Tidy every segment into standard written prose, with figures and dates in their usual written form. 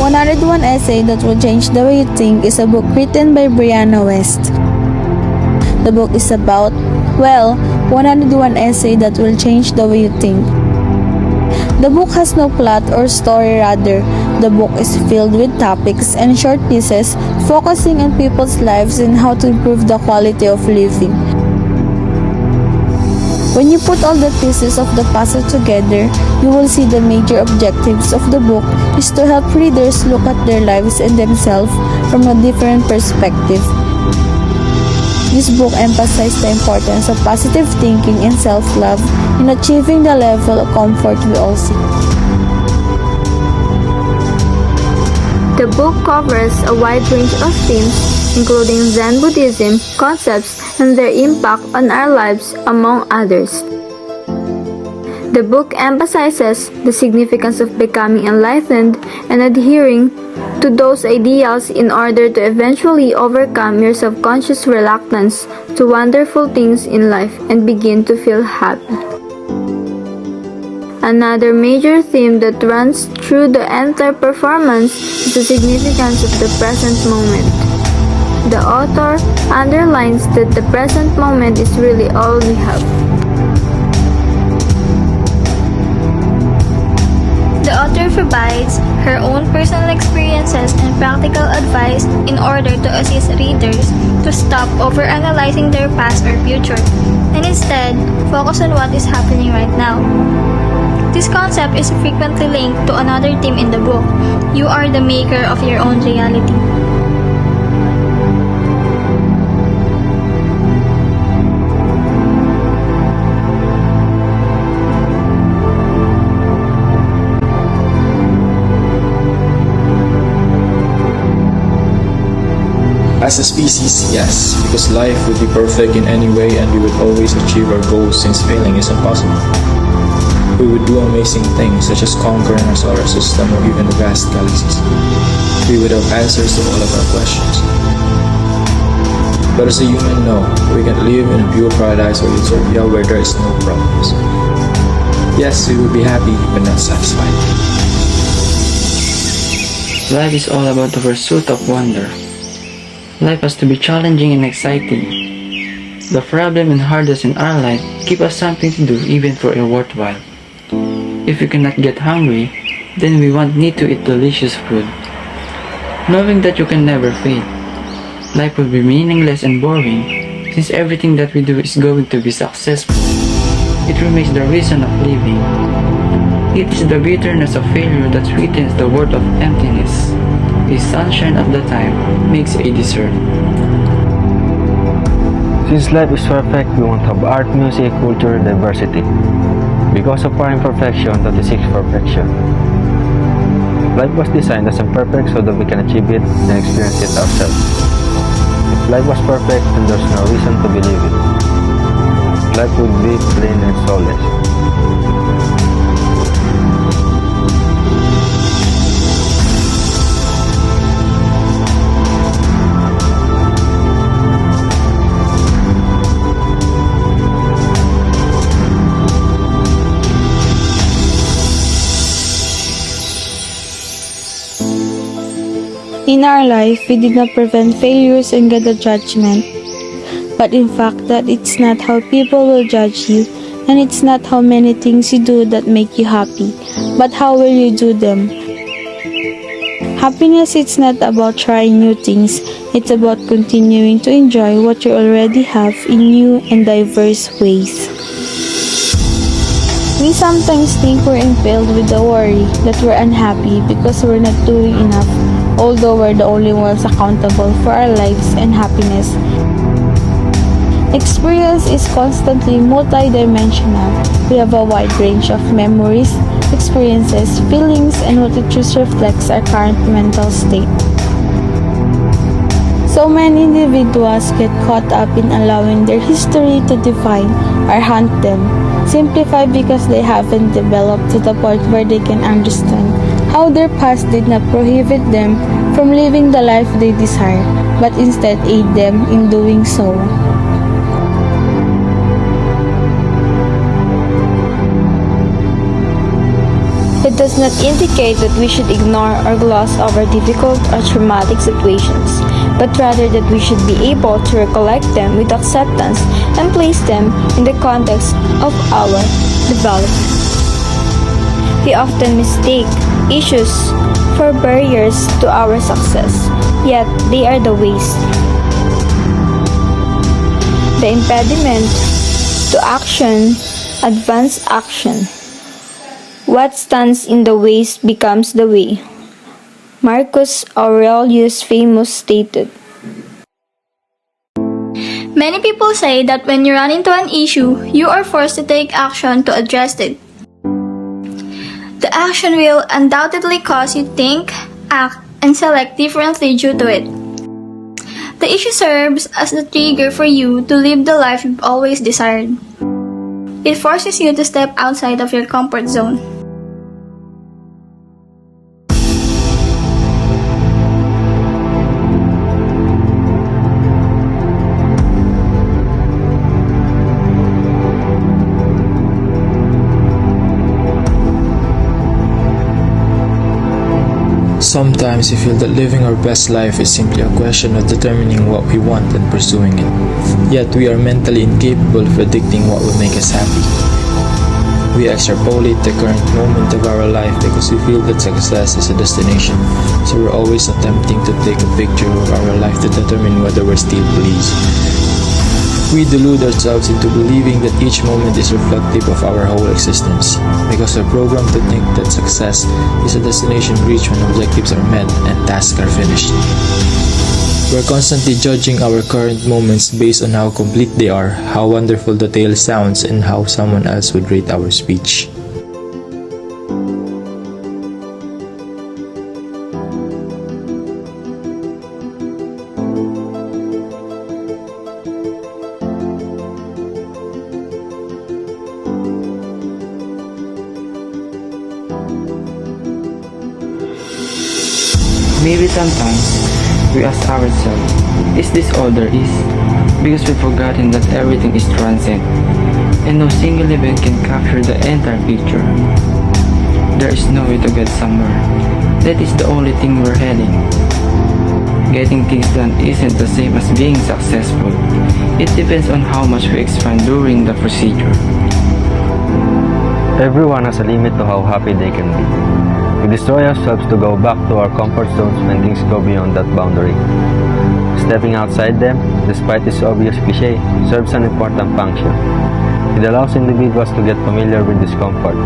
101 Essay That Will Change the Way You Think is a book written by Brianna Wiest. The book is about, 101 Essay That Will Change the Way You Think. The book has no plot or story, rather, the book is filled with topics and short pieces focusing on people's lives and how to improve the quality of living. When you put all the pieces of the puzzle together, you will see the major objectives of the book is to help readers look at their lives and themselves from a different perspective. This book emphasizes the importance of positive thinking and self-love in achieving the level of comfort we all seek. The book covers a wide range of themes, including Zen Buddhism concepts and their impact on our lives, among others. The book emphasizes the significance of becoming enlightened and adhering to those ideals in order to eventually overcome your subconscious reluctance to wonderful things in life and begin to feel happy. Another major theme that runs through the entire performance is the significance of the present moment. The author underlines that the present moment is really all we have. The author provides her own personal experiences and practical advice in order to assist readers to stop overanalyzing their past or future and instead focus on what is happening right now. This concept is frequently linked to another theme in the book. You are the maker of your own reality. As a species, yes, because life would be perfect in any way and we would always achieve our goals since failing is impossible. We would do amazing things such as conquer our solar system or even vast galaxies. We would have answers to all of our questions. But as a human, no, we can live in a pure paradise or utopia where there is no problems. Yes, we would be happy but not satisfied. Life is all about the pursuit of wonder. Life has to be challenging and exciting. The problem and hardest in our life give us something to do even for a worthwhile. If we cannot get hungry, then we won't need to eat delicious food. Knowing that you can never fail, life will be meaningless and boring since everything that we do is going to be successful. It remains the reason of living. It is the bitterness of failure that sweetens the word of emptiness. The sunshine of the time makes a dessert. Since life is perfect, we won't have art, music, culture, diversity. Because of our imperfection that is seeks perfection. Life was designed as imperfect so that we can achieve it and experience it ourselves. If life was perfect, then there's no reason to believe it. Life would be plain and soulless. In our life, we did not prevent failures and get a judgment. But in fact, that it's not how people will judge you, and it's not how many things you do that make you happy, but how will you do them. Happiness is not about trying new things, it's about continuing to enjoy what you already have in new and diverse ways. We sometimes think we're impelled with the worry that we're unhappy because we're not doing enough, although we're the only ones accountable for our lives and happiness. Experience is constantly multidimensional. We have a wide range of memories, experiences, feelings, and what it just reflects our current mental state. So many individuals get caught up in allowing their history to define or haunt them, simplify because they haven't developed to the point where they can understand how their past did not prohibit them from living the life they desire, but instead aid them in doing so. It does does not indicate that we should ignore or gloss over difficult or traumatic situations, but rather that we should be able to recollect them with acceptance and place them in the context of our development. We often mistake issues for barriers to our success, yet they are the ways, the impediment to action, advance action. What stands in the way becomes the way. Marcus Aurelius famous stated. Many people say that when you run into an issue, you are forced to take action to address it. The action will undoubtedly cause you to think, act, and select differently due to it. The issue serves as the trigger for you to live the life you've always desired. It forces you to step outside of your comfort zone. Sometimes we feel that living our best life is simply a question of determining what we want and pursuing it. Yet we are mentally incapable of predicting what will make us happy. We extrapolate the current moment of our life because we feel that success is a destination, so we're always attempting to take a picture of our life to determine whether we're still pleased. We delude ourselves into believing that each moment is reflective of our whole existence, because we're programmed to think that success is a destination reached when objectives are met and tasks are finished. We're constantly judging our current moments based on how complete they are, how wonderful the tale sounds, and how someone else would rate our speech. Maybe sometimes we ask ourselves, is this all there is? Because we've forgotten that everything is transient, and no single event can capture the entire picture. There is no way to get somewhere. That is the only thing we're heading. Getting things done isn't the same as being successful. It depends on how much we expand during the procedure. Everyone has a limit to how happy they can be. We destroy ourselves to go back to our comfort zones when things go beyond that boundary. Stepping outside them, despite this obvious cliché, serves an important function. It allows individuals to get familiar with discomfort,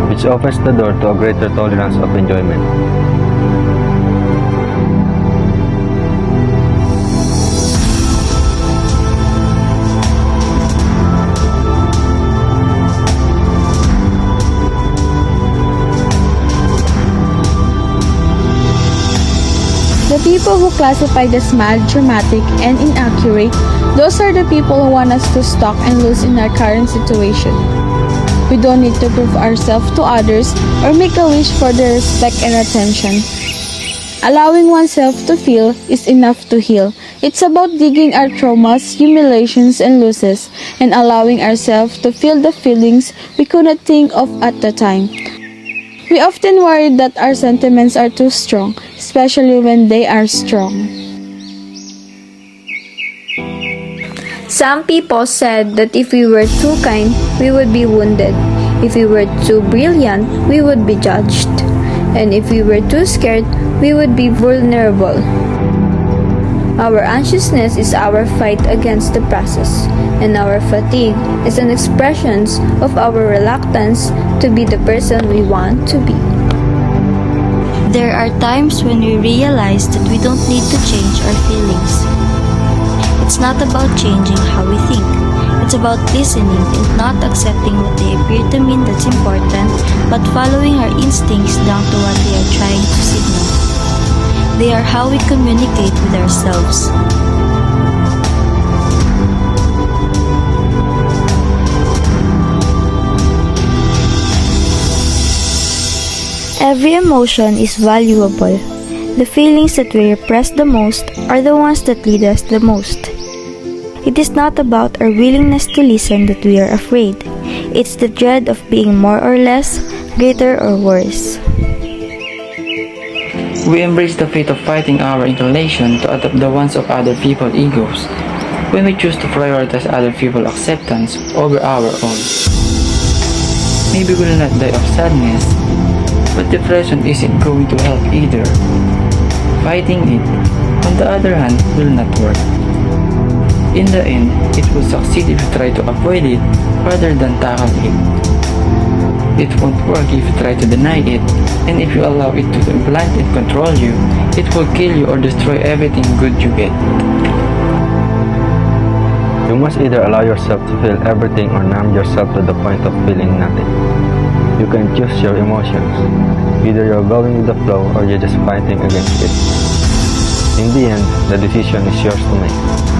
which opens the door to a greater tolerance of enjoyment. The people who classified as mad, dramatic, and inaccurate, those are the people who want us to stuck and lose in our current situation. We don't need to prove ourselves to others or make a wish for their respect and attention. Allowing oneself to feel is enough to heal. It's about digging our traumas, humiliations, and losses, and allowing ourselves to feel the feelings we could not think of at the time. We often worry that our sentiments are too strong, especially when they are strong. Some people said that if we were too kind, we would be wounded. If we were too brilliant, we would be judged. And if we were too scared, we would be vulnerable. Our anxiousness is our fight against the process, and our fatigue is an expression of our reluctance to be the person we want to be. There are times when we realize that we don't need to change our feelings. It's not about changing how we think. It's about listening and not accepting what they appear to mean that's important, but following our instincts down to what they are trying to signal. They are how we communicate with ourselves. Every emotion is valuable. The feelings that we repress the most are the ones that lead us the most. It is not about our willingness to listen that we are afraid. It's the dread of being more or less, greater or worse. We embrace the fate of fighting our inclination to adopt the ones of other people's egos when we choose to prioritize other people's acceptance over our own. Maybe we'll not die of sadness, but depression isn't going to help either. Fighting it, on the other hand, will not work. In the end, it will succeed if you try to avoid it rather than tackle it. It won't work if you try to deny it, and if you allow it to implant and control you, it will kill you or destroy everything good you get. You must either allow yourself to feel everything or numb yourself to the point of feeling nothing. You can choose your emotions. Either you're going with the flow or you're just fighting against it. In the end, the decision is yours to make.